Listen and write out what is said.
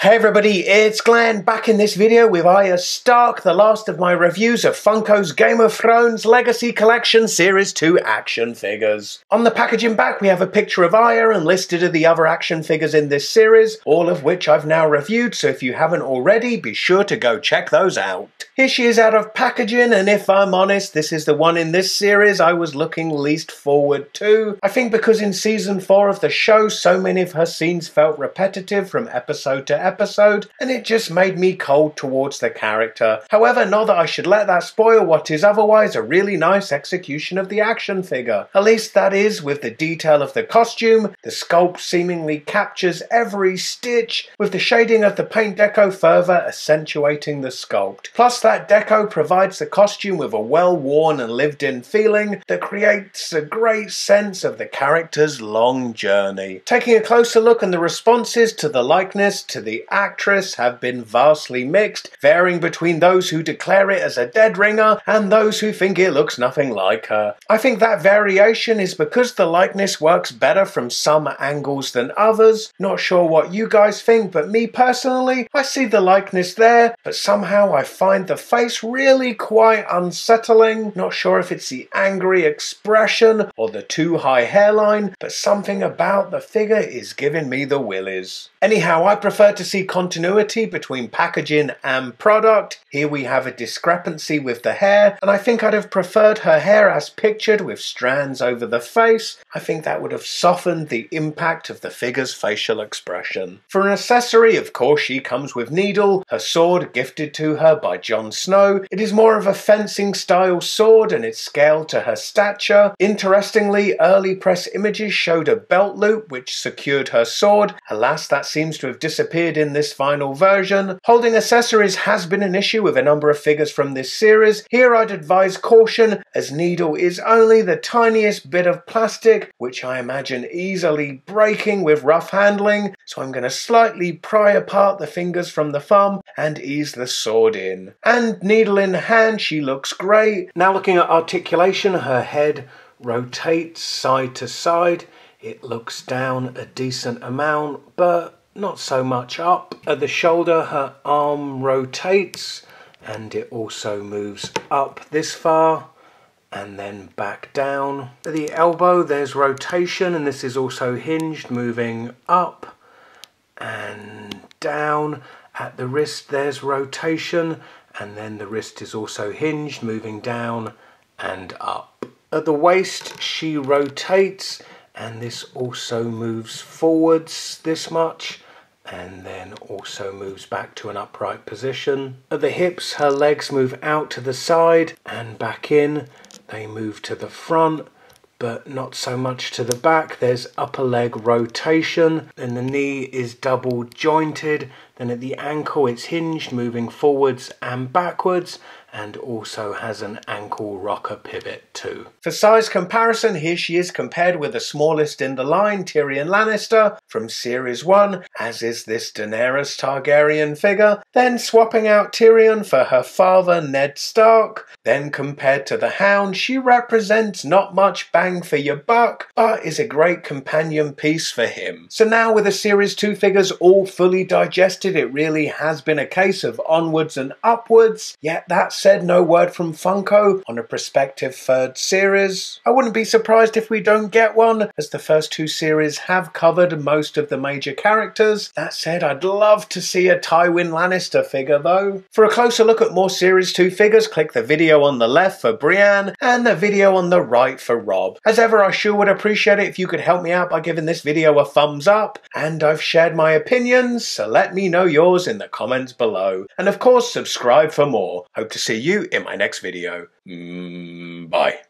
Hey everybody, it's Glenn, back in this video with ARYA STARK, the last of my reviews of Funko's Game of Thrones Legacy Collection Series 2 action figures. On the packaging back we have a picture of ARYA and listed are the other action figures in this series, all of which I've now reviewed, so if you haven't already, be sure to go check those out. Here she is out of packaging, and if I'm honest, this is the one in this series I was looking least forward to. I think because in season 4 of the show, so many of her scenes felt repetitive from episode to episode, and it just made me cold towards the character. However, not that I should let that spoil what is otherwise a really nice execution of the action figure. At least that is, with the detail of the costume, the sculpt seemingly captures every stitch, with the shading of the paint deco further accentuating the sculpt. Plus that deco provides the costume with a well-worn and lived-in feeling that creates a great sense of the character's long journey. Taking a closer look, and the responses to the likeness to the actress have been vastly mixed, varying between those who declare it as a dead ringer and those who think it looks nothing like her. I think that variation is because the likeness works better from some angles than others. Not sure what you guys think, but me personally, I see the likeness there, but somehow I find the face really quite unsettling. Not sure if it's the angry expression or the too high hairline, but something about the figure is giving me the willies. Anyhow, I prefer to see continuity between packaging and product. Here we have a discrepancy with the hair, and I think I'd have preferred her hair as pictured with strands over the face. I think that would have softened the impact of the figure's facial expression. For an accessory, of course, she comes with Needle, her sword gifted to her by Jon Snow. It is more of a fencing style sword and it's scaled to her stature. Interestingly, early press images showed a belt loop which secured her sword. Alas, that seems to have disappeared in this final version. Holding accessories has been an issue with a number of figures from this series. Here I'd advise caution, as Needle is only the tiniest bit of plastic, which I imagine easily breaking with rough handling, so I'm going to slightly pry apart the fingers from the thumb and ease the sword in. And Needle in hand, she looks great. Now looking at articulation, her head rotates side to side. It looks down a decent amount, but not so much up. At the shoulder, her arm rotates and it also moves up this far and then back down. At the elbow, there's rotation, and this is also hinged, moving up and down. At the wrist, there's rotation, and then the wrist is also hinged, moving down and up. At the waist, she rotates, and this also moves forwards this much, and then also moves back to an upright position. At the hips, her legs move out to the side and back in. They move to the front, but not so much to the back. There's upper leg rotation, then the knee is double jointed, then at the ankle it's hinged, moving forwards and backwards, and also has an ankle rocker pivot too. For size comparison, here she is compared with the smallest in the line, Tyrion Lannister from Series 1, as is this Daenerys Targaryen figure, then swapping out Tyrion for her father Ned Stark. Then compared to the Hound, she represents not much bang for your buck, but is a great companion piece for him. So now with the Series 2 figures all fully digested, it really has been a case of onwards and upwards. Yet that said, no word from Funko on a prospective third series. I wouldn't be surprised if we don't get one, as the first two series have covered most of the major characters. That said, I'd love to see a Tywin Lannister figure though. For a closer look at more Series 2 figures, click the video on the left for Brienne and the video on the right for Robb. As ever, I sure would appreciate it if you could help me out by giving this video a thumbs up, and I've shared my opinions, so let me know yours in the comments below. And of course, subscribe for more. Hope to see you in my next video. Bye.